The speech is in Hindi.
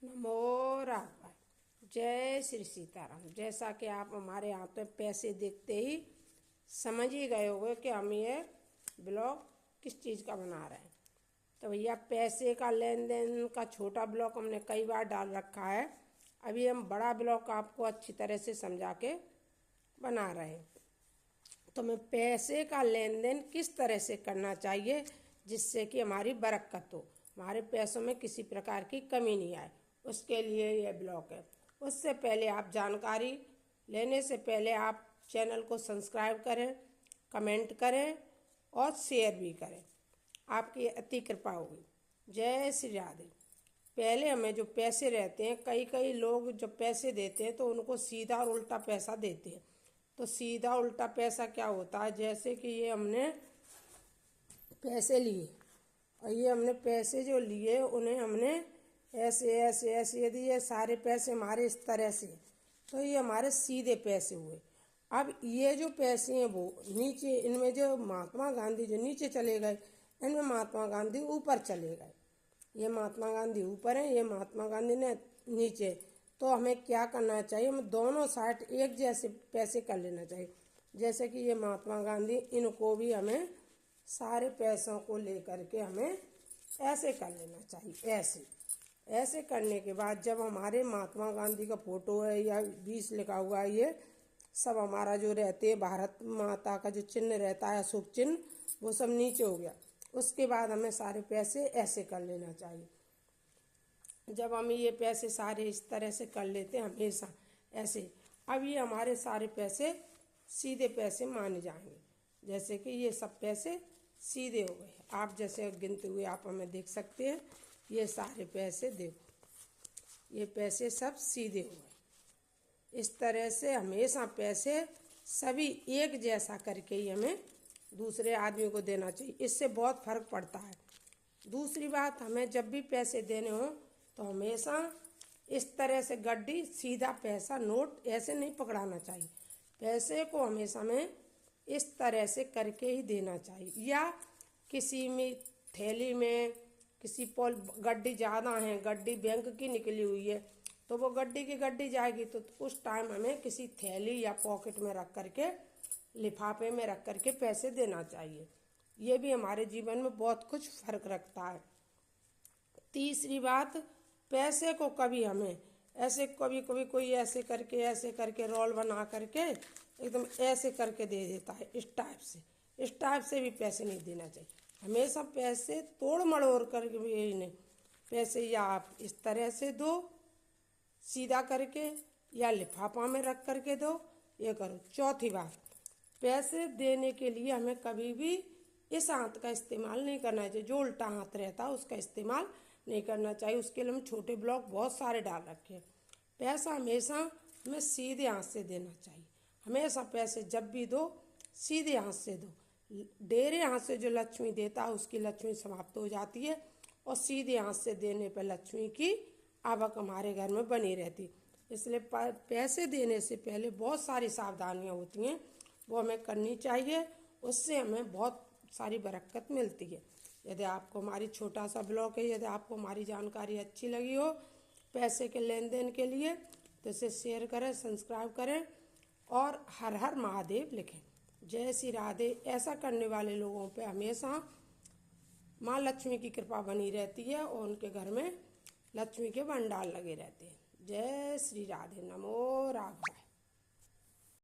नमो राघवाय। जय श्री सीताराम। जैसा कि आप हमारे यहाँ पे पैसे देखते ही समझ ही गए होंगे कि हम ये ब्लॉग किस चीज़ का बना रहे हैं। तो भैया पैसे का लेन देन का छोटा ब्लॉग हमने कई बार डाल रखा है। अभी हम बड़ा ब्लॉग आपको अच्छी तरह से समझा के बना रहे हैं। तो मैं पैसे का लेन देन किस तरह से करना चाहिए जिससे कि हमारी बरकत हो, हमारे पैसों में किसी प्रकार की कमी नहीं आए, उसके लिए यह ब्लॉग है। उससे पहले आप जानकारी लेने से पहले आप चैनल को सब्सक्राइब करें, कमेंट करें और शेयर भी करें, आपकी अति कृपा होगी। जय श्री राधे। पहले हमें जो पैसे रहते हैं, कई लोग जो पैसे देते हैं तो उनको सीधा और उल्टा पैसा देते हैं। तो सीधा उल्टा पैसा क्या होता है, जैसे कि ये हमने पैसे लिए और ये हमने पैसे जो लिए उन्हें हमने ऐसे ऐसे ऐसे यदि ये सारे पैसे हमारे इस तरह से, तो ये हमारे सीधे पैसे हुए। अब ये जो पैसे हैं वो नीचे, इनमें जो महात्मा गांधी जो नीचे चले गए, इनमें महात्मा गांधी ऊपर चले गए। ये महात्मा गांधी ऊपर है, ये महात्मा गांधी ने नीचे। तो हमें क्या करना चाहिए, हमें दोनों साइड एक जैसे पैसे कर लेना चाहिए। जैसे कि ये महात्मा गांधी, इनको भी हमें सारे पैसों को लेकर के हमें ऐसे कर लेना चाहिए। ऐसे करने के बाद जब हमारे महात्मा गांधी का फोटो है या 20 लिखा हुआ है, ये सब हमारा जो रहते हैं भारत माता का जो चिन्ह रहता है अशोक चिन्ह, वो सब नीचे हो गया। उसके बाद हमें सारे पैसे ऐसे कर लेना चाहिए। जब हम ये पैसे सारे इस तरह से कर लेते हैं हमेशा ऐसे, अब ये हमारे सारे पैसे सीधे पैसे माने जाएंगे। जैसे कि ये सब पैसे सीधे हो गए। आप जैसे गिनते हुए आप हमें देख सकते हैं, ये सारे पैसे देखो, ये पैसे सब सीधे हो गए। इस तरह से हमेशा पैसे सभी एक जैसा करके ही हमें दूसरे आदमी को देना चाहिए, इससे बहुत फर्क पड़ता है। दूसरी बात, हमें जब भी पैसे देने हो तो हमेशा इस तरह से गड्डी सीधा पैसा नोट ऐसे नहीं पकड़ाना चाहिए। पैसे को हमेशा हमें इस तरह से करके ही देना चाहिए, या किसी में थैली में किसी पोल गड्डी ज़्यादा है, गड्डी बैंक की निकली हुई है, तो वो गड्डी की गड्डी जाएगी, तो उस टाइम हमें किसी थैली या पॉकेट में रख करके, लिफाफे में रख करके पैसे देना चाहिए। ये भी हमारे जीवन में बहुत कुछ फर्क रखता है। तीसरी बात, पैसे को कभी हमें ऐसे, कभी कभी कोई ऐसे करके रोल बना करके एकदम ऐसे करके दे देता है, इस टाइप से भी पैसे नहीं देना चाहिए। हमेशा पैसे तोड़ मड़ोड़ कर भी नहीं, पैसे या आप इस तरह से दो सीधा करके, या लिफाफा में रख करके दो, ये करो। चौथी बात, पैसे देने के लिए हमें कभी भी इस हाथ का इस्तेमाल नहीं करना चाहिए, जो उल्टा हाथ रहता है उसका इस्तेमाल नहीं करना चाहिए। उसके लिए हम छोटे ब्लॉग बहुत सारे डाल रखे हैं। पैसा हमेशा हमें सीधे हाथ से देना चाहिए। हमेशा पैसे जब भी दो सीधे हाथ से दो। डेरे हाथ से जो लक्ष्मी देता है उसकी लक्ष्मी समाप्त हो जाती है, और सीधे हाथ से देने पर लक्ष्मी की आवक हमारे घर में बनी रहती। इसलिए पैसे देने से पहले बहुत सारी सावधानियां होती हैं, वो हमें करनी चाहिए। उससे हमें बहुत सारी बरकत मिलती है। यदि आपको हमारी छोटा सा ब्लॉग है, यदि आपको हमारी जानकारी अच्छी लगी हो पैसे के लेन देन के लिए, तो इसे शेयर करें, सब्सक्राइब करें और हर हर महादेव लिखें। जय श्री राधे। ऐसा करने वाले लोगों पे हमेशा माँ लक्ष्मी की कृपा बनी रहती है और उनके घर में लक्ष्मी के भंडार लगे रहते हैं। जय श्री राधे। नमो राघवाय।